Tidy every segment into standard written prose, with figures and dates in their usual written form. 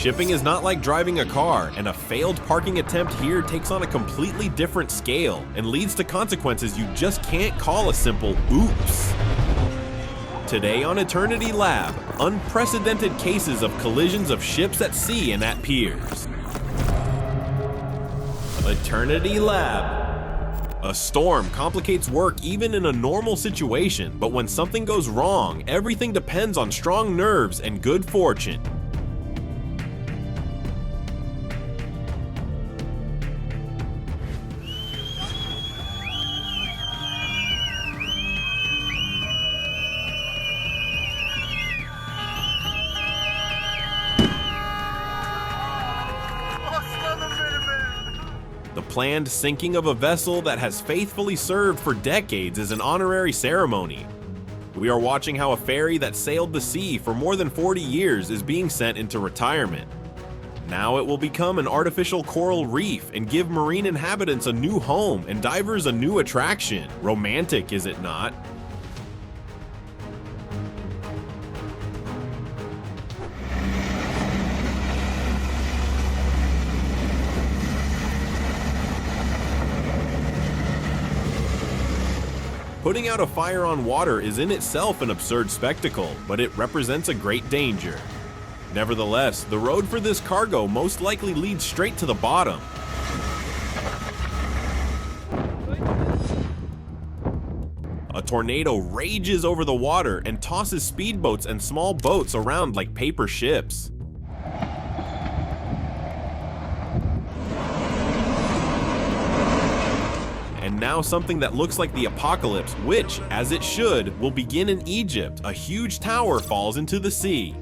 Shipping is not like driving a car, and a failed parking attempt here takes on a completely different scale and leads to consequences you just can't call a simple oops. Today on Eternity Lab, unprecedented cases of collisions of ships at sea and at piers. Eternity Lab. A storm complicates work even in a normal situation, but when something goes wrong, everything depends on strong nerves and good fortune. The planned sinking of a vessel that has faithfully served for decades is an honorary ceremony. We are watching how a ferry that sailed the sea for more than 40 years is being sent into retirement. Now it will become an artificial coral reef and give marine inhabitants a new home and divers a new attraction. Romantic, is it not? Putting out a fire on water is in itself an absurd spectacle, but it represents a great danger. Nevertheless, the road for this cargo most likely leads straight to the bottom. A tornado rages over the water and tosses speedboats and small boats around like paper ships. And now something that looks like the apocalypse, which, as it should, will begin in Egypt. A huge tower falls into the sea.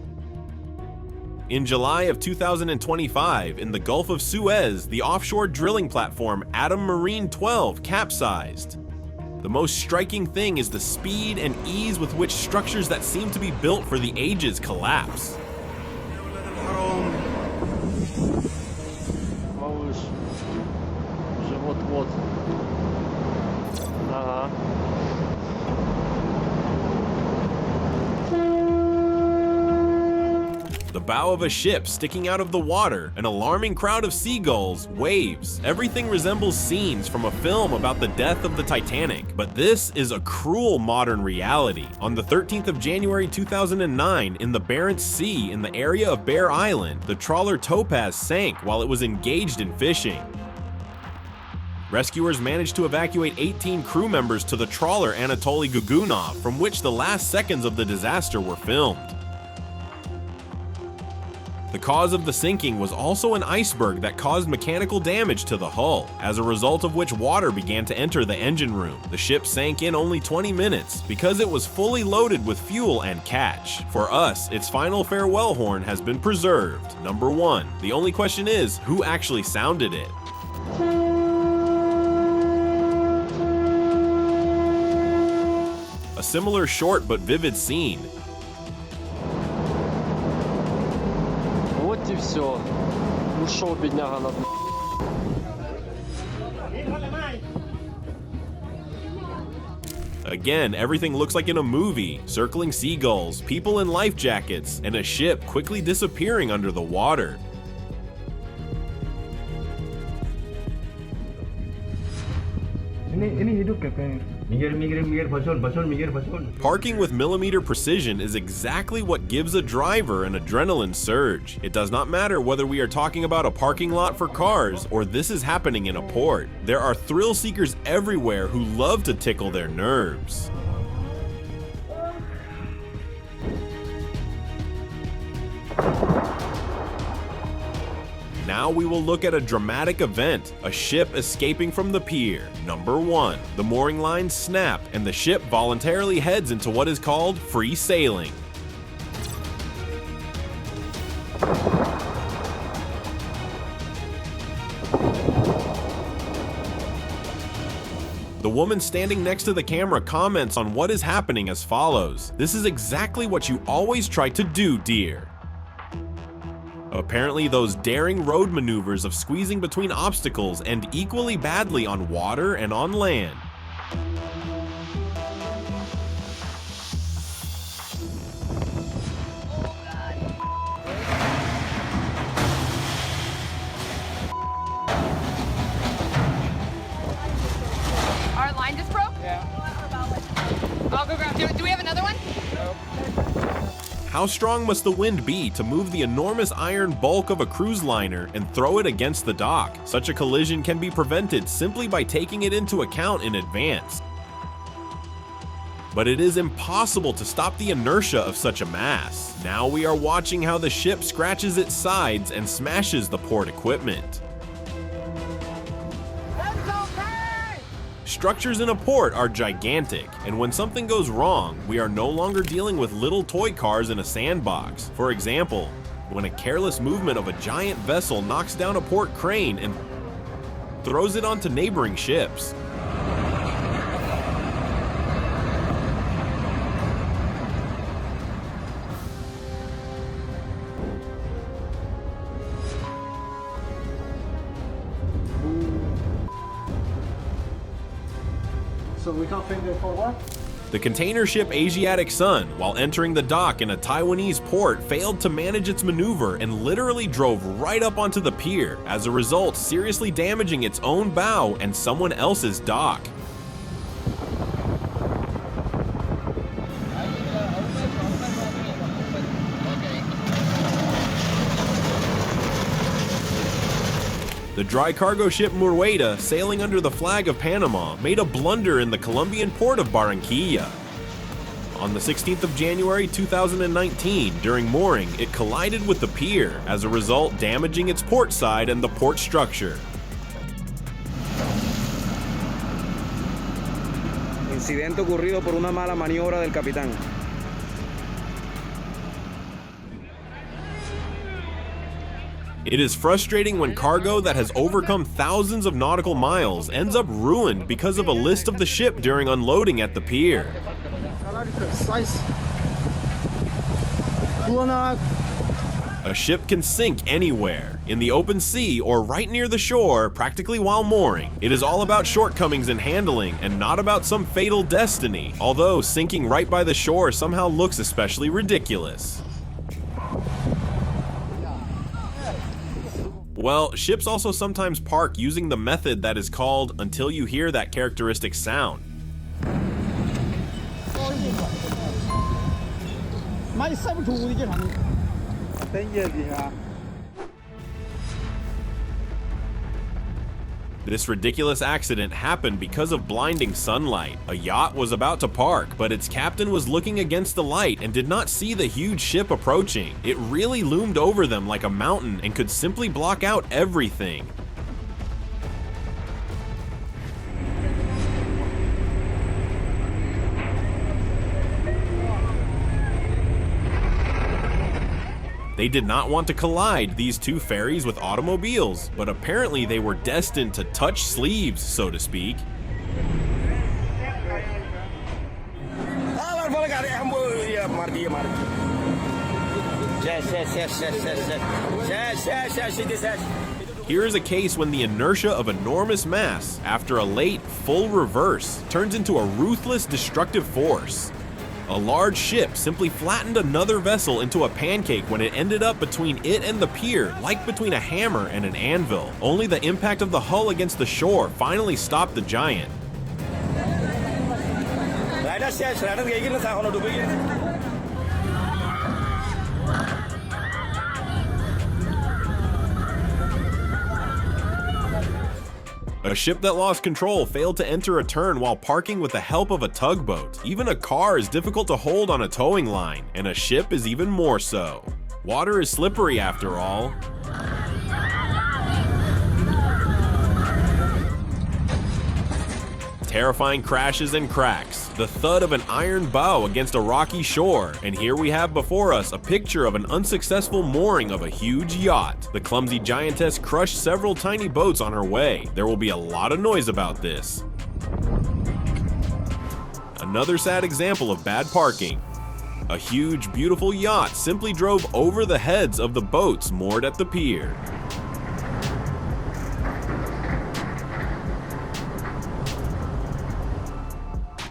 In July of 2025, in the Gulf of Suez, the offshore drilling platform Adam Marine 12 capsized. The most striking thing is the speed and ease with which structures that seem to be built for the ages collapse. The bow of a ship sticking out of the water, an alarming crowd of seagulls, waves. Everything resembles scenes from a film about the death of the Titanic. But this is a cruel modern reality. On the 13th of January 2009, in the Barents Sea in the area of Bear Island, the trawler Topaz sank while it was engaged in fishing. Rescuers managed to evacuate 18 crew members to the trawler Anatoly Gugunov, from which the last seconds of the disaster were filmed. The cause of the sinking was also an iceberg that caused mechanical damage to the hull, as a result of which water began to enter the engine room. The ship sank in only 20 minutes because it was fully loaded with fuel and catch. For us, its final farewell horn has been preserved. Number 1. The only question is, who actually sounded it? A similar short but vivid scene. Вот и все. Ушел бедняга на дно. Again, everything looks like in a movie. Circling seagulls, people in life jackets, and a ship quickly disappearing under the water. Parking with millimeter precision is exactly what gives a driver an adrenaline surge. It does not matter whether we are talking about a parking lot for cars or this is happening in a port. There are thrill seekers everywhere who love to tickle their nerves. Now we will look at a dramatic event, a ship escaping from the pier. Number 1, the mooring lines snap and the ship voluntarily heads into what is called free sailing. The woman standing next to the camera comments on what is happening as follows: "This is exactly what you always try to do, dear." Apparently, those daring road maneuvers of squeezing between obstacles end equally badly on water and on land. How strong must the wind be to move the enormous iron bulk of a cruise liner and throw it against the dock? Such a collision can be prevented simply by taking it into account in advance. But it is impossible to stop the inertia of such a mass. Now we are watching how the ship scratches its sides and smashes the port equipment. Structures in a port are gigantic, and when something goes wrong, we are no longer dealing with little toy cars in a sandbox. For example, when a careless movement of a giant vessel knocks down a port crane and throws it onto neighboring ships. So we can't finger for what? The container ship Asiatic Sun, while entering the dock in a Taiwanese port, failed to manage its maneuver and literally drove right up onto the pier, as a result seriously damaging its own bow and someone else's dock. The dry cargo ship Murueta, sailing under the flag of Panama, made a blunder in the Colombian port of Barranquilla. On the 16th of January 2019, during mooring, it collided with the pier, as a result damaging its port side and the port structure. Incidente ocurrido por una mala maniobra del capitán. It is frustrating when cargo that has overcome thousands of nautical miles ends up ruined because of a list of the ship during unloading at the pier. A ship can sink anywhere, in the open sea or right near the shore, practically while mooring. It is all about shortcomings in handling and not about some fatal destiny, although sinking right by the shore somehow looks especially ridiculous. Well, ships also sometimes park using the method that is called until you hear that characteristic sound. This ridiculous accident happened because of blinding sunlight. A yacht was about to park, but its captain was looking against the light and did not see the huge ship approaching. It really loomed over them like a mountain and could simply block out everything. They did not want to collide, these two ferries, with automobiles, but apparently they were destined to touch sleeves, so to speak. Here is a case when the inertia of enormous mass, after a late, full reverse, turns into a ruthless, destructive force. A large ship simply flattened another vessel into a pancake when it ended up between it and the pier, like between a hammer and an anvil. Only the impact of the hull against the shore finally stopped the giant. A ship that lost control failed to enter a turn while parking with the help of a tugboat. Even a car is difficult to hold on a towing line, and a ship is even more so. Water is slippery after all. Terrifying crashes and cracks, the thud of an iron bow against a rocky shore, and here we have before us a picture of an unsuccessful mooring of a huge yacht. The clumsy giantess crushed several tiny boats on her way. There will be a lot of noise about this. Another sad example of bad parking. A huge, beautiful yacht simply drove over the heads of the boats moored at the pier.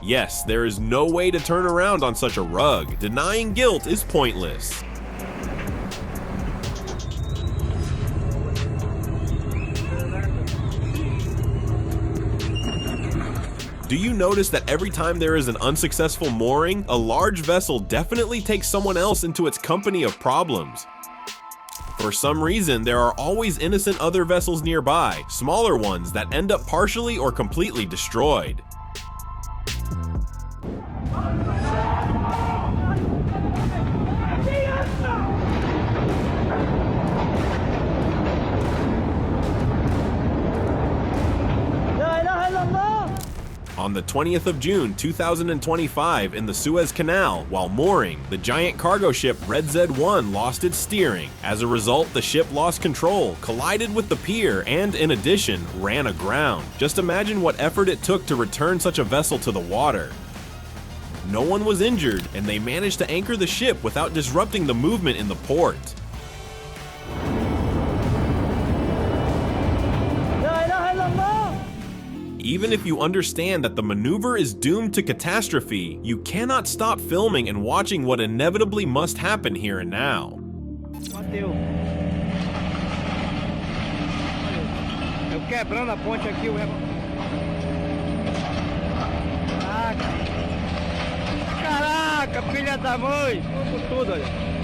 Yes, there is no way to turn around on such a rug. Denying guilt is pointless. Do you notice that every time there is an unsuccessful mooring, a large vessel definitely takes someone else into its company of problems? For some reason, there are always innocent other vessels nearby, smaller ones that end up partially or completely destroyed. On the 20th of June 2025 in the Suez Canal, while mooring, the giant cargo ship Red Z1 lost its steering. As a result, the ship lost control, collided with the pier, and in addition, ran aground. Just imagine what effort it took to return such a vessel to the water. No one was injured, and they managed to anchor the ship without disrupting the movement in the port. Even if you understand that the maneuver is doomed to catastrophe, you cannot stop filming and watching what inevitably must happen here and now. Bateu. Eu quebrando a ponte aqui, o Caraca, filha da mãe! Com tudo, olha.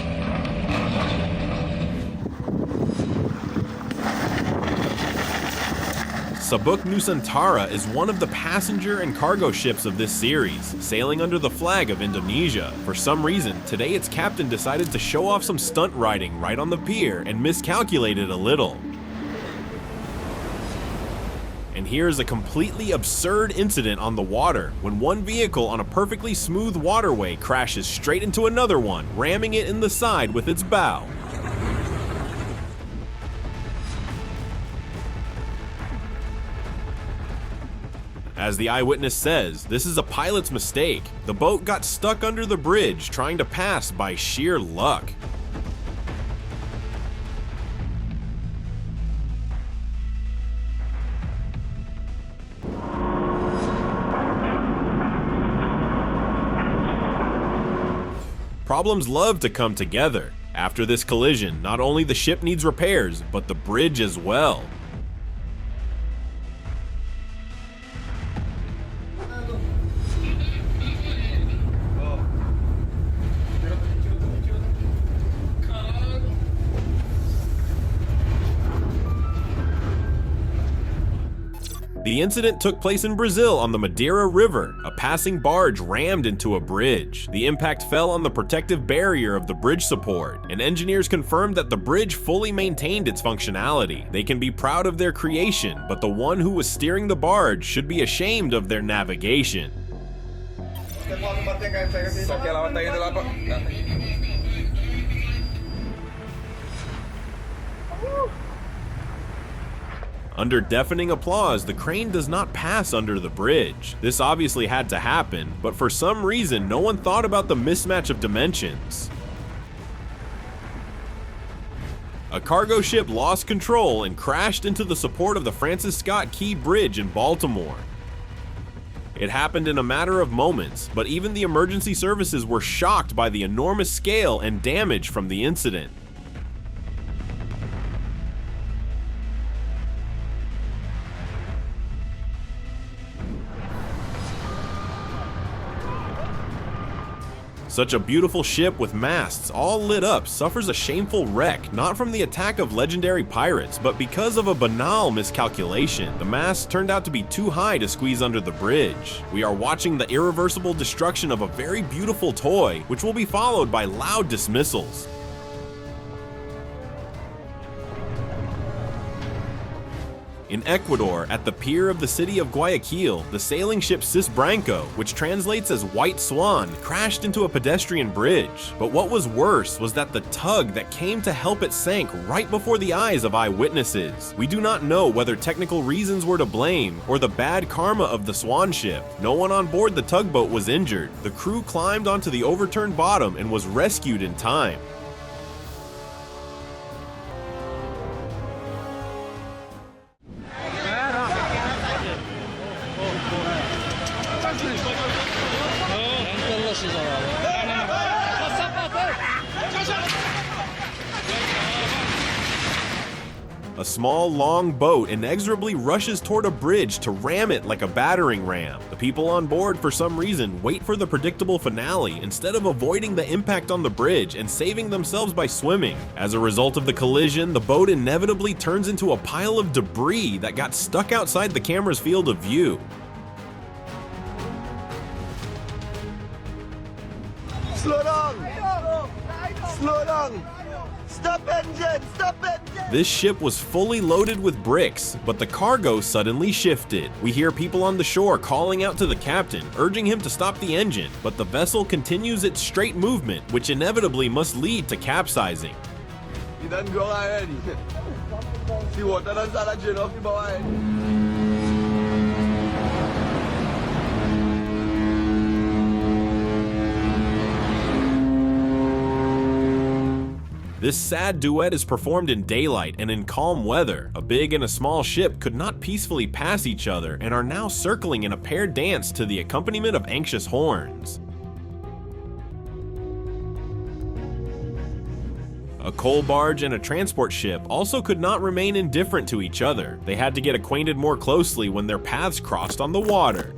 Sabuk Nusantara is one of the passenger and cargo ships of this series, sailing under the flag of Indonesia. For some reason, today its captain decided to show off some stunt riding right on the pier and miscalculated a little. And here's a completely absurd incident on the water, when one vehicle on a perfectly smooth waterway crashes straight into another one, ramming it in the side with its bow. As the eyewitness says, this is a pilot's mistake. The boat got stuck under the bridge trying to pass by sheer luck. Problems love to come together. After this collision, not only the ship needs repairs, but the bridge as well. The incident took place in Brazil on the Madeira River. A passing barge rammed into a bridge. The impact fell on the protective barrier of the bridge support, and engineers confirmed that the bridge fully maintained its functionality. They can be proud of their creation, but the one who was steering the barge should be ashamed of their navigation. Under deafening applause, the crane does not pass under the bridge. This obviously had to happen, but for some reason, no one thought about the mismatch of dimensions. A cargo ship lost control and crashed into the support of the Francis Scott Key Bridge in Baltimore. It happened in a matter of moments, but even the emergency services were shocked by the enormous scale and damage from the incident. Such a beautiful ship with masts all lit up suffers a shameful wreck, not from the attack of legendary pirates, but because of a banal miscalculation. The masts turned out to be too high to squeeze under the bridge. We are watching the irreversible destruction of a very beautiful toy, which will be followed by loud dismissals. In Ecuador, at the pier of the city of Guayaquil, the sailing ship Cis Branco, which translates as White Swan, crashed into a pedestrian bridge. But what was worse was that the tug that came to help it sank right before the eyes of eyewitnesses. We do not know whether technical reasons were to blame or the bad karma of the Swan ship. No one on board the tugboat was injured. The crew climbed onto the overturned bottom and was rescued in time. A small, long boat inexorably rushes toward a bridge to ram it like a battering ram. The people on board, for some reason, wait for the predictable finale instead of avoiding the impact on the bridge and saving themselves by swimming. As a result of the collision, the boat inevitably turns into a pile of debris that got stuck outside the camera's field of view. Slow down! Slow down! Stop engine! Stop engine! This ship was fully loaded with bricks, but the cargo suddenly shifted. We hear people on the shore calling out to the captain, urging him to stop the engine, but the vessel continues its straight movement, which inevitably must lead to capsizing. You done go ahead. See what done inside the drain off the boy. This sad duet is performed in daylight and in calm weather. A big and a small ship could not peacefully pass each other and are now circling in a paired dance to the accompaniment of anxious horns. A coal barge and a transport ship also could not remain indifferent to each other. They had to get acquainted more closely when their paths crossed on the water.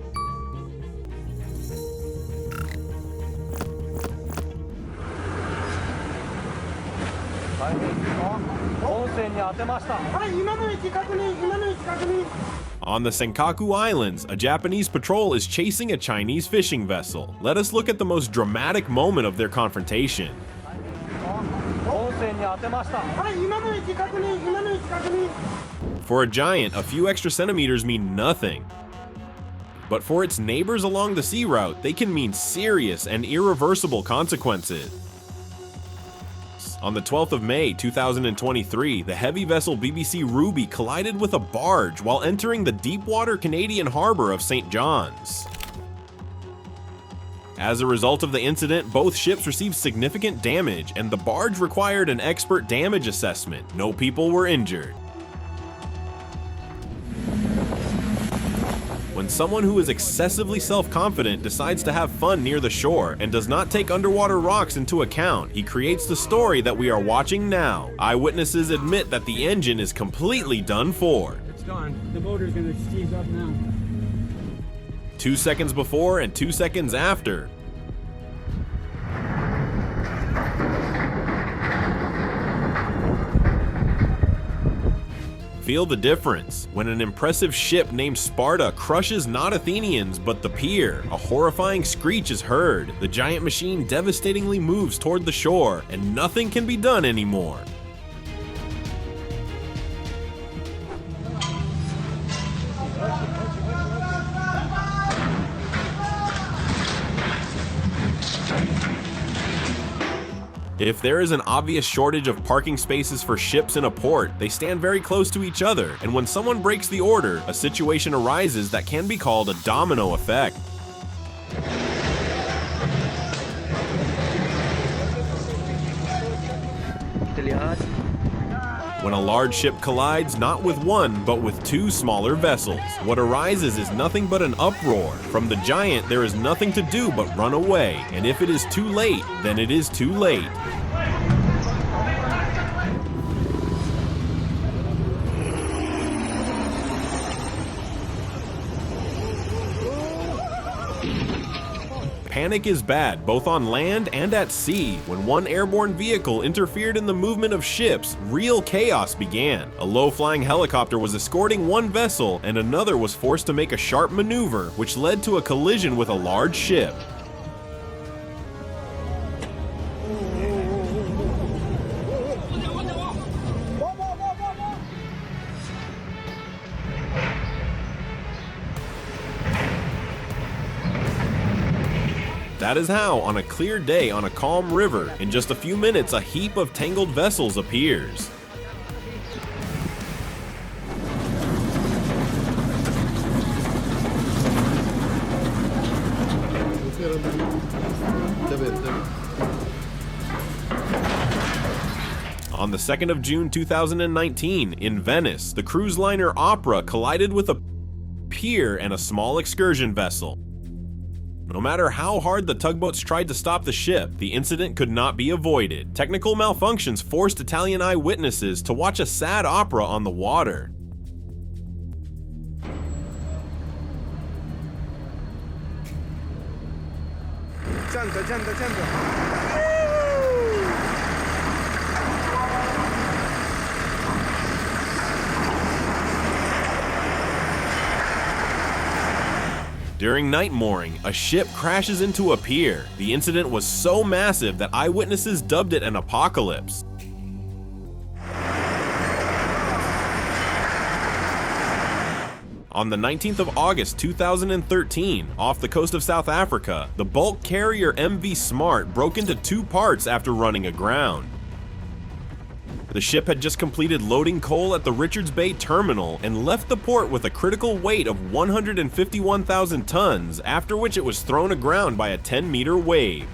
On the Senkaku Islands, a Japanese patrol is chasing a Chinese fishing vessel. Let us look at the most dramatic moment of their confrontation. For a giant, a few extra centimeters mean nothing. But for its neighbors along the sea route, they can mean serious and irreversible consequences. On the 12th of May 2023, the heavy vessel BBC Ruby collided with a barge while entering the deep-water Canadian harbor of St. John's. As a result of the incident, both ships received significant damage, and the barge required an expert damage assessment. No people were injured. When someone who is excessively self-confident decides to have fun near the shore and does not take underwater rocks into account, he creates the story that we are watching now. Eyewitnesses admit that the engine is completely done for. It's gone. The motor's gonna seize up now. 2 seconds before and 2 seconds after. Feel the difference. When an impressive ship named Sparta crushes not Athenians but the pier, a horrifying screech is heard. The giant machine devastatingly moves toward the shore, and nothing can be done anymore. If there is an obvious shortage of parking spaces for ships in a port, they stand very close to each other, and when someone breaks the order, a situation arises that can be called a domino effect. When a large ship collides not with one, but with two smaller vessels, what arises is nothing but an uproar. From the giant, there is nothing to do but run away, and if it is too late, then it is too late. Panic is bad, both on land and at sea. When one airborne vehicle interfered in the movement of ships, real chaos began. A low-flying helicopter was escorting one vessel, and another was forced to make a sharp maneuver, which led to a collision with a large ship. That is how, on a clear day on a calm river, in just a few minutes a heap of tangled vessels appears. On the 2nd of June 2019, in Venice, the cruise liner Opera collided with a pier and a small excursion vessel. No matter how hard the tugboats tried to stop the ship, the incident could not be avoided. Technical malfunctions forced Italian eyewitnesses to watch a sad opera on the water. During night mooring, a ship crashes into a pier. The incident was so massive that eyewitnesses dubbed it an apocalypse. On the 19th of August 2013, off the coast of South Africa, the bulk carrier MV Smart broke into two parts after running aground. The ship had just completed loading coal at the Richards Bay terminal and left the port with a critical weight of 151,000 tons, after which it was thrown aground by a 10-meter wave.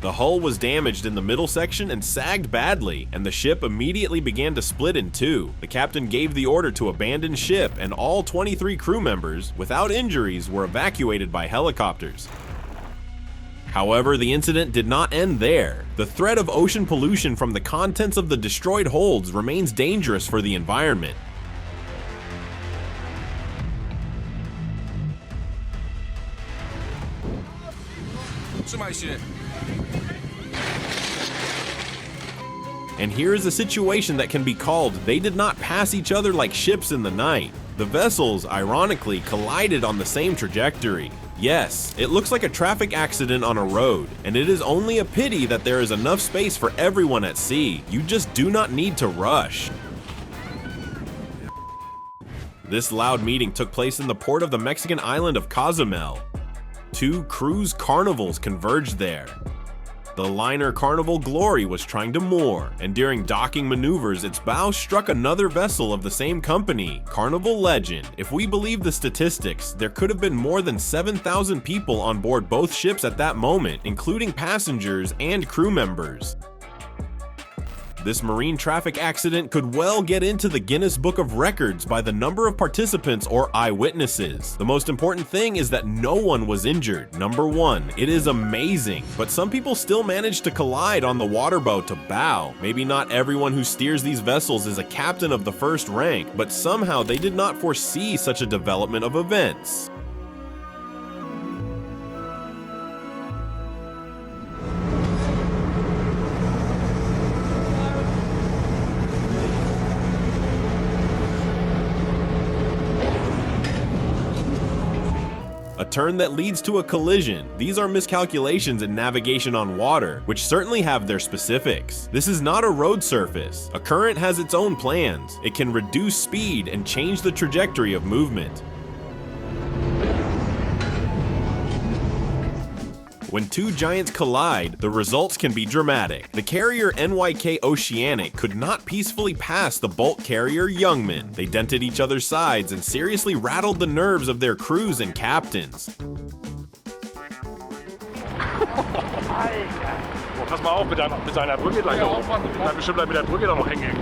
The hull was damaged in the middle section and sagged badly, and the ship immediately began to split in two. The captain gave the order to abandon ship, and all 23 crew members, without injuries, were evacuated by helicopters. However, the incident did not end there. The threat of ocean pollution from the contents of the destroyed holds remains dangerous for the environment. And here is a situation that can be called "they did not pass each other like ships in the night." The vessels, ironically, collided on the same trajectory. Yes, it looks like a traffic accident on a road, and it is only a pity that there is enough space for everyone at sea. You just do not need to rush. This loud meeting took place in the port of the Mexican island of Cozumel. Two cruise carnivals converged there. The liner Carnival Glory was trying to moor, and during docking maneuvers, its bow struck another vessel of the same company, Carnival Legend. If we believe the statistics, there could have been more than 7,000 people on board both ships at that moment, including passengers and crew members. This marine traffic accident could well get into the Guinness Book of Records by the number of participants or eyewitnesses. The most important thing is that no one was injured. Number one, it is amazing, but some people still manage to collide on the waterboat to bow. Maybe not everyone who steers these vessels is a captain of the first rank, but somehow they did not foresee such a development of events. A turn that leads to a collision. These are miscalculations in navigation on water, which certainly have their specifics. This is not a road surface. A current has its own plans. It can reduce speed and change the trajectory of movement. When two giants collide, the results can be dramatic. The carrier NYK Oceanic could not peacefully pass the bulk carrier Youngman. They dented each other's sides and seriously rattled the nerves of their crews and captains. Pass mal auf mit deiner Brücke gleich da oben. Ich bleib bestimmt mit der Brücke da noch hängen.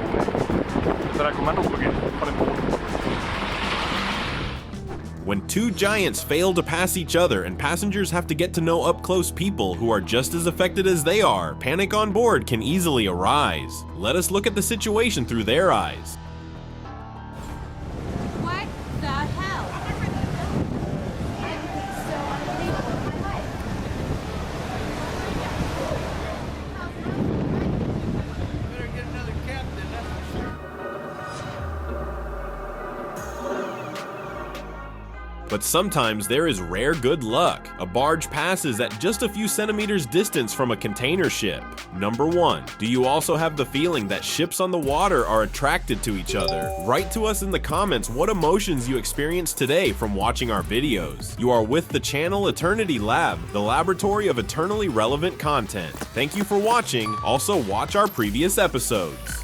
Mit deiner Kommandobrücke von dem Boot. When two giants fail to pass each other and passengers have to get to know up-close people who are just as affected as they are, panic on board can easily arise. Let us look at the situation through their eyes. What the hell? Everything's so unbelievable. My life. Better get another captain, that's for sure. But sometimes there is rare good luck. A barge passes at just a few centimeters distance from a container ship. Number one, do you also have the feeling that ships on the water are attracted to each other? Write to us in the comments what emotions you experienced today from watching our videos. You are with the channel Eternity Lab, the laboratory of eternally relevant content. Thank you for watching. Also watch our previous episodes.